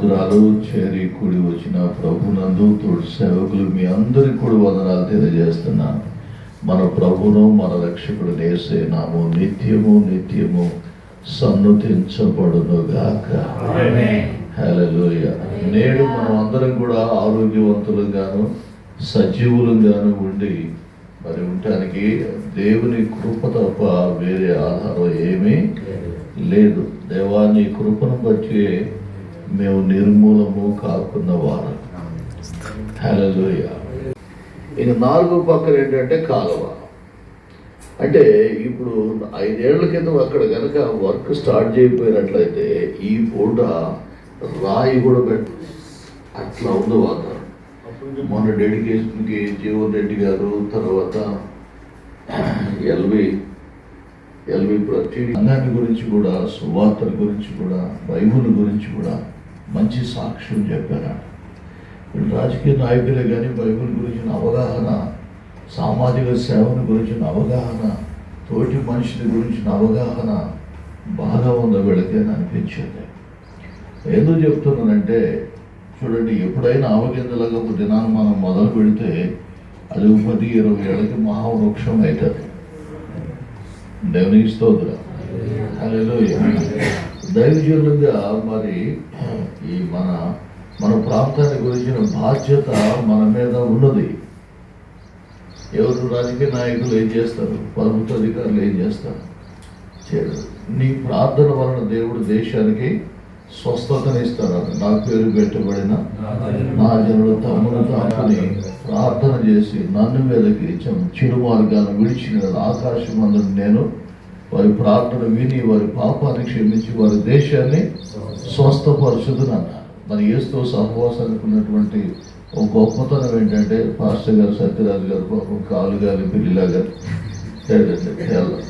స్తోత్రాలు. చేరి కూడి వచ్చిన ప్రభునందు తోడు సేవకులు మీ అందరికి కూడా వందనాలు తెలియజేస్తున్నాను. మన ప్రభును మన రక్షకుడు యేసు నామము నిత్యము నిత్యము సన్నుతించబడును గాక. హల్లెలూయా. నేడు మనం అందరం కూడా ఆరోగ్యవంతులుగాను సజీవులుగాను ఉండి మరి ఉండటానికి దేవుని కృప తప్ప వేరే ఆధారం ఏమీ లేదు. దేవాన్ని కృపను బట్టి మేము నిర్మూలము కాకున్న వారు. హల్లెలూయా. ఇక 4 పక్కన ఏంటంటే కాలువ. అంటే ఇప్పుడు 5 ఏళ్ల క్రితం అక్కడ కనుక వర్క్ స్టార్ట్ చేయకపోయినట్లయితే ఈ పూట రాయి కూడా అట్లా ఉంది వాతావరణం. మొన్న డెడికేషన్కి జీవన్ రెడ్డి గారు, తర్వాత ఎల్వి సంఘాన్ని గురించి కూడా, సువార్తల గురించి కూడా, బైబుల్ గురించి కూడా మంచి సాక్ష్యం చెప్పారు. రాజకీయ నాయకులే కానీ బైబిల్ గురించిన అవగాహన, సామాజిక సేవను గురించిన అవగాహన, తోటి మనిషిని గురించిన అవగాహన బాగా ఉందా వీళ్ళకి అని అనిపించింది. ఎందుకు చెప్తున్నానంటే చూడండి, ఎప్పుడైనా ఆవగింజలాగా ఒక దినాన్ని మనం మొదలు పెడితే అది 10-20 ఏళ్ళకి మహావృక్షం అవుతుంది. దేవునికి స్తోత్రం. హల్లెలూయా. దైవజనులుగా మరి ఈ మన ప్రాంతాన్ని గురించిన బాధ్యత మన మీద ఉన్నది. ఎవరు రాజకీయ నాయకులు ఏం చేస్తారు, ప్రభుత్వ అధికారులు ఏం చేస్తారు? చేయరు. నీ ప్రార్థన వలన దేవుడు దేశానికి స్వస్థతనిస్తారు. నా పేరు పెట్టబడిన నా జనులు తమ్మును తాకుని ప్రార్థన చేసి నన్ను మీదకి చెడు మార్గాలను విడిచిన ఆకాశం అందరూ నేను వారి ప్రార్థన విని వారి పాపాన్ని క్షమించి వారి దేశాన్ని స్వస్థపరచుదునన్నారు. మరి యేసుతో సహవాసానికి ఉన్నటువంటి ఒక గొప్పతనం ఏంటంటే పాస్టర్ గారు సత్యరాజు గారు పాపం కాలు గారి పిల్లిలాగా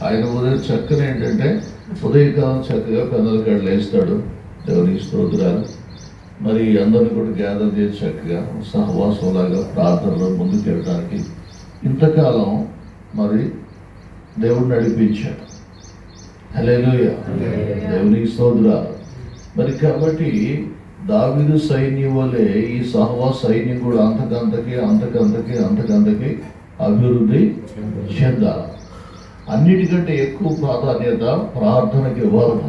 ఆయన ఉదయం చక్కని ఏంటంటే ఉదయకాలం చక్కగా పెద్దల కాళ్ళు వేస్తాడు. దేవునికి స్తోత్రాలు. మరి అందరిని కూడా గ్యాదర్ చేసి చక్కగా సహవాసంలాగా ప్రార్థనలో ముందుకు వెళ్ళడానికి ఇంతకాలం మరి దేవుడు నడిపించాడు. హల్లెలూయా. దేవునికి స్తోత్రాలు. మరి కాబట్టి దావీదు సైన్యం వలె ఈ సహవాస సైన్యం కూడా అంతకంతకి అభివృద్ధి చెందాలి. అన్నిటికంటే ఎక్కువ ప్రాధాన్యత ప్రార్థనకి ఇవ్వాలి.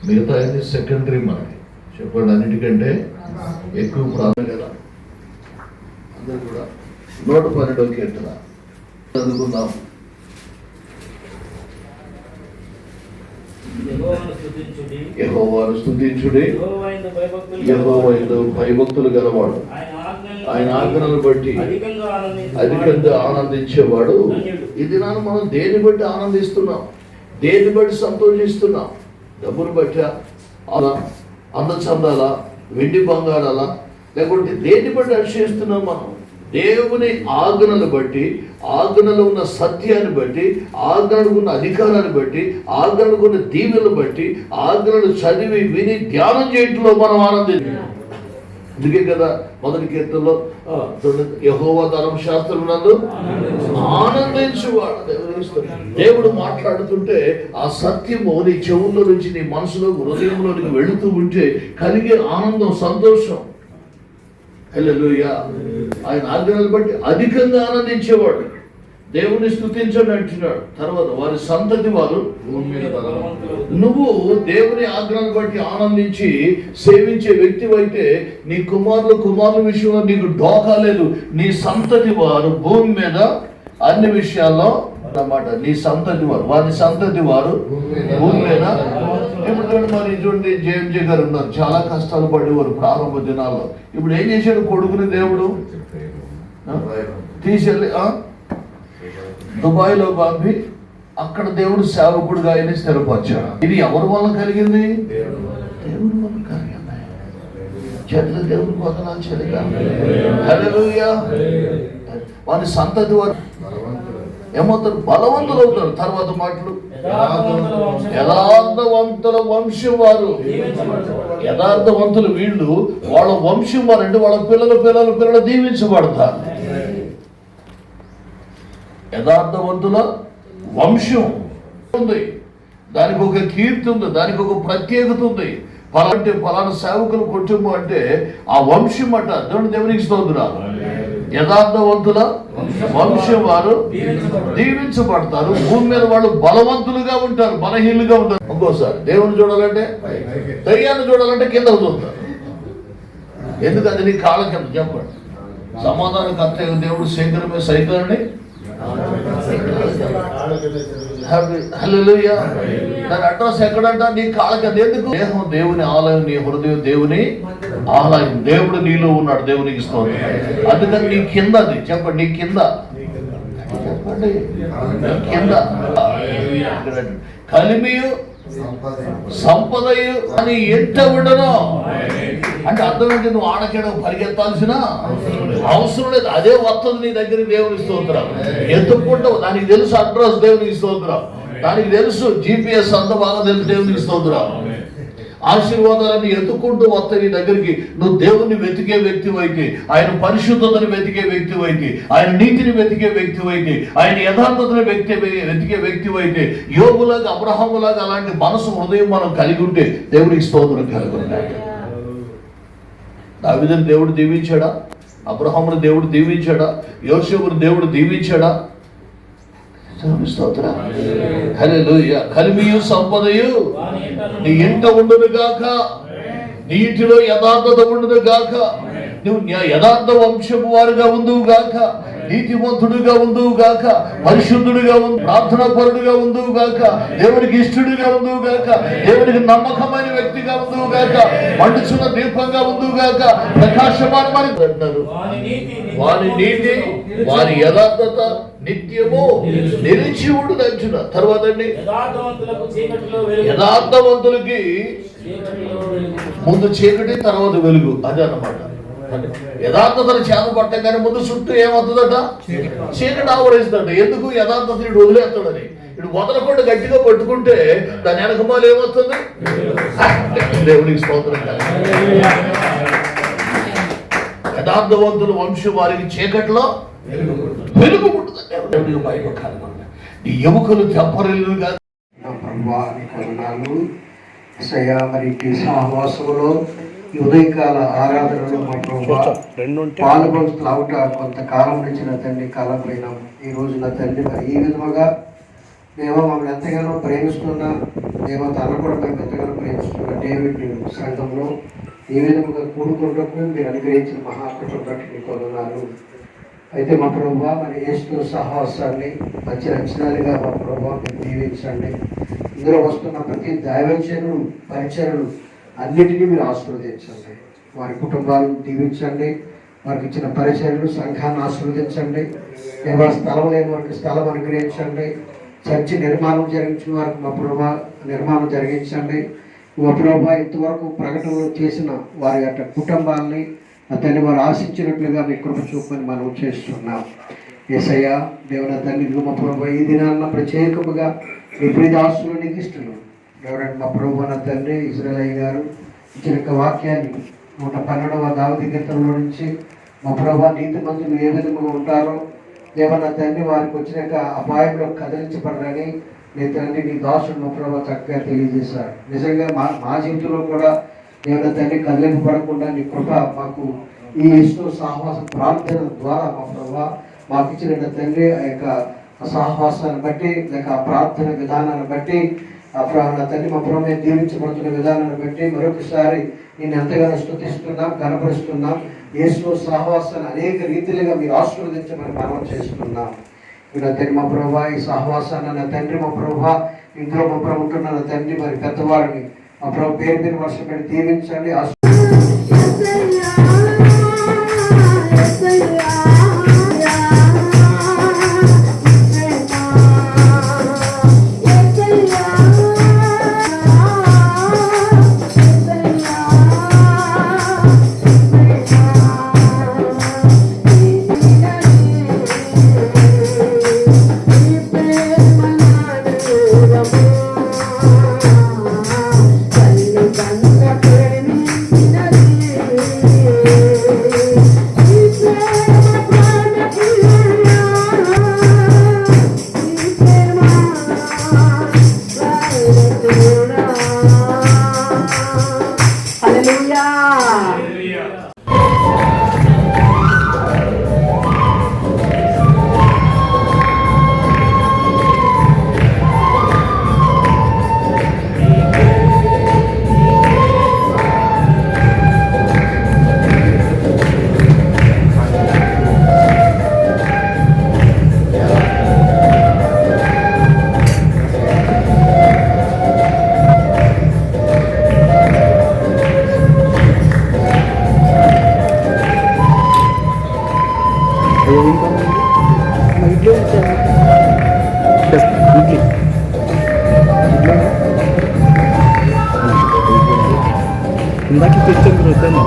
మిగతా అన్ని సెకండరీ మనకి. చెప్పండి, అన్నిటికంటే ఎక్కువ ప్రార్థన కదా. అందరూ కూడా 112వ కీర్తన చదువుకుందాం. యెహోవాను స్తుతించుడి, యెహోవా యందు భయభక్తులు గలవాడు, ఆయన ఆజ్ఞలను బట్టి అధికంగా ఆనందించేవాడు. ఈ దినాన మనం దేని బట్టి ఆనందిస్తున్నాం, దేని బట్టి సంతోషిస్తున్నాం? డబ్బులు బట్టా, అందచందాలా, వెండి బంగారాలా, లేకుంటే దేన్ని బట్టి హర్షిస్తున్నాం? మనం దేవుని ఆజ్ఞలను బట్టి, ఆజ్ఞలో ఉన్న సత్యాన్ని బట్టి, ఆజ్ఞలకు ఉన్న అధికారాన్ని బట్టి, ఆజ్ఞలకు ఉన్న దీవెలను బట్టి, ఆజ్ఞలను చదివి విని ధ్యానం చేయటంలో మనం ఆనందించాం. అందుకే కదా మొదటి కీర్తనలో యెహోవా ధర్మశాస్త్రం నందు ఆనందించువాడు. దేవుడు మాట్లాడుతుంటే ఆ సత్యము నీ చెవుల్లో నుంచి నీ మనసులో హృదయంలోనికి వెళుతూ ఉంటే కలిగే ఆనందం, సంతోషం. హల్లెలూయా. ఆయన ఆజ్ఞలను బట్టి అధికంగా ఆనందించేవాడు. దేవుని స్తుతించండి అంటున్నాడు. తర్వాత వారి సంతతి వారు నువ్వు దేవుని ఆజ్ఞలను బట్టి ఆనందించి సేవించే వ్యక్తివైతే నీ కుమారుల విషయంలో నీకు డోకా లేదు. నీ సంతతి వారు భూమి మీద అన్ని విషయాల్లో అన్నమాట. నీ సంతతి వారు, వారి సంతతి వారు భూమి మీద. ఇప్పుడు మరి చూడండి, జేఎంజే గారు ఉన్నారు, చాలా కష్టాలు పడేవారు ప్రారంభ దినాల్లో. ఇప్పుడు ఏం చేశాడు? కొడుకుని దేవుడు తీసుకెళ్ళి దుబాయ్లో పంపి అక్కడ దేవుడు సేవకుడుగా ఆయన స్థిరపరిచాడు. ఇది ఎవరి వల్ల కలిగింది? దేవుడి వల్ల కలిగింది. చెట్ల దేవుడి వందనాలు చెల్లిగా. హల్లెలూయా. వారి సంతతి వారు ఏమవుతారు? బలవంతులు అవుతారు. తర్వాత మాటలు యథార్థవంతుల వంశం వారు. యథార్థవంతులు వీళ్ళు, వాళ్ళ వంశం వారు అంటే వాళ్ళ పిల్లలు దీవించబడతారు. యథార్థవంతుల వంశం ఉంది, దానికి ఒక కీర్తి ఉంది, దానికి ఒక ప్రత్యేకత ఉంది. ఫలానా సేవకులు కుటుంబం అంటే ఆ వంశం అట దేవునికి స్తోత్రాలు. యథార్థవంతుల వంశం వారు దీవించబడతారు. భూమి మీద వాళ్ళు బలవంతులుగా ఉంటారు, బలహీనులుగా ఉంటారు. ఇంకోసారి దేవుని చూడాలంటే, దయ్యాన్ని చూడాలంటే కిందకు చూస్తారు. ఎందుకు? అది నీ కాళ్ళ కింద. చెప్పండి. సమాధానం కర్త దేవుడు శంకరమే సైతాన్ని హల్లెలూయా. దాని అడ్రస్ ఎక్కడంట? నీ కాళ్ళ కింద. ఎందుకు? దేహం దేవుని ఆలయం, నీ హృదయం దేవుని ఆలయం. దేవుడు నీలో ఉన్నాడు, దేవునికి స్తోత్రం. అందుకని నీ కింద అది. చెప్పండి, నీ కింద. చెప్పండి, కింద కలిమియు సంపదయు అని ఎంత ఉండను అంటే అర్థం ఏంటి? నువ్వు ఆడకేయడం పరిగెత్తాల్సిన అవసరం లేదు. అదే వస్తుంది నీ దగ్గర. దేవునికి స్తోత్రం. ఎత్తుకుంటావు, దానికి తెలుసు అడ్రస్. దేవునికి స్తోత్రం. దానికి తెలుసు GPS అంత బాగా తెలుసు. దేవునికి స్తోత్రం. ఆశీర్వాదాలను ఎత్తుకుంటూ వస్తాయి నీ దగ్గరికి. నువ్వు దేవుణ్ణి వెతికే వ్యక్తి అయితే, ఆయన పరిశుద్ధతను వెతికే వ్యక్తి అయితే, ఆయన నీతిని వెతికే వ్యక్తి అయితే, ఆయన యథార్థతను వెతికే వ్యక్తి అయితే, యోగులాగా అబ్రహాములాగా అలాంటి మనసు హృదయం మనం కలిగి ఉంటే దేవునికి స్తోత్రం కలుగుతాడు. దావీదుని దేవుడు దీవించాడా? అబ్రహామును దేవుడు దీవించాడా? యోసేపును దేవుడు దీవించాడా? స్తోత్రం. హల్లెలూయా. కలిమియు సంపదయు నీ ఇంట ఉండును గాక, నీ ఇంటిలో యథార్థత ఉండును గాక, నువ్వు యథార్థ వంశము వారుగా ఉందువు గాక, నీతిమంతుడుగా ఉందువు గాక, పరిశుద్ధుడుగా ప్రార్థనా పరుడుగా ఉందువు గాక, దేవునికి ఇష్టడుగా ఉందువు గాక, దేవునికి నమ్మకమైన వ్యక్తిగా ఉందువు గాక, మండుచున్న దీపంగా ఉందువు గాక, ప్రకాశమానమని అంటారు. వారి నీతి, వారి యథార్థత నిత్యము నిలిచి ఉండును అంటున్నారు. తర్వాత అండి, యథార్థవంతులకి ముందు చీకటి, తర్వాత వెలుగు. అదే అన్నమాట. యథార్థతను చేతపట్టగానే ముందు చుట్టూ ఏమవుతుందట? చీకటి ఆవరిస్తాడు. ఎందుకు? యథార్థతను వదిలేస్తాడని. ఇటు వదలకుండా గట్టిగా పట్టుకుంటే దాని వెనకమాలు ఏమవుతుంది? దేవునికి స్తోత్రం. యథార్థవంతులు వంశం వారికి చీకట్లో వెలుగు ఉంటుంది. ఈ ఎముకలు తెప్పరిల్లుగా మరి సహవాసంలో ఉదయకాల ఆరాధనలో మా పాలుబంతులు అవుట కొంతకాలం నుంచి నా తండ్రి కాలం పైన ఈ రోజు నా తండ్రి మరి ఈ విధముగా మేము మమ్మల్ని ఎంతగానో ప్రేమిస్తున్నా, మేము తను కూడా మేము ఎంతగానో ప్రేమిస్తున్నా డేవిడ్ సంఘంలో ఈ విధముగా కూడుకుంటూ మీరు అనుగ్రహించిన మహాకృపను బట్టి మీకు వందనాలు. అయితే మా ప్రభువా మరి యేసు సహవాసాన్ని మంచి రచనాలుగా మా ప్రభువా మీరు దీవించండి. ఇందులో వస్తున్న ప్రతి దైవచనులు పరిచరులు అన్నిటినీ మీరు ఆశీర్వదించండి. వారి కుటుంబాలను దీవించండి. వారికి ఇచ్చిన పరిచర్యలు సంఘాన్ని ఆశీర్వదించండి. ఎవరి స్థలం లేని వారికి స్థలం అనుగ్రహించండి. చర్చి నిర్మాణం జరిగించిన వారికి మా ప్రభా నిర్మాణం జరిగించండి. మా ప్రభా ఇంతవరకు ప్రకటనలు చేసిన వారి యొక్క కుటుంబాలని అతన్ని వారు ఆశించినట్లుగా మీ కృప చూపని మనం చేస్తున్నాం. యేసయ్య దేవుని తండ్రి మా ప్రభా ఈ దినాన్న ప్రత్యేకముగా మీ ప్రియదాసులు నీకు ఇష్టలు ఎవరంటే మా ప్రభు నా తండ్రి ఇజ్రాయేల్ గారు ఇచ్చిన వాక్యాన్ని 112వ దావీదు కీర్తనలో నుంచి మా ప్రభా నీతిమంతులు ఏ విధంగా ఉంటారో దేవన తండ్రి వారికి వచ్చిన అపాయంలో కదిలించబడరని నీ తండ్రి నీ దాసుడు మా ప్రభా చక్కగా తెలియజేశారు. నిజంగా మా జీవితంలో కూడా దేవన తండ్రి కదిలింపబడకుండా నీ కృప మాకు ఈ యేసు సహవాస ప్రార్థన ద్వారా మా ప్రభా మాకు ఇచ్చిన తండ్రి ఆ యొక్క సహవాసాన్ని బట్టి లేక ఆ ప్రార్థన విధానాన్ని బట్టి నా తండ్రి మా ప్రభు దీవించబడుతున్న విధానాన్ని బట్టి మరొకసారి నేను ఎంతగానో స్తుతిస్తున్నాం, కనపరుస్తున్నాం. యేసు సహవాసాన్ని అనేక రీతిలుగా మీరు ఆశీర్వదించమని మనం చేస్తున్నాం. నా తండ్రి మా ప్రభు ఈ సహవాసాన్ని నా తండ్రి మా ప్రభు ఇందులో మా ప్రభు ఉంటున్న నా తండ్రి మరి పెద్దవారిని మా ప్రభు పేరు పేరు వర్షం పెట్టి దీవించండి. ఇందాక తెచ్చాను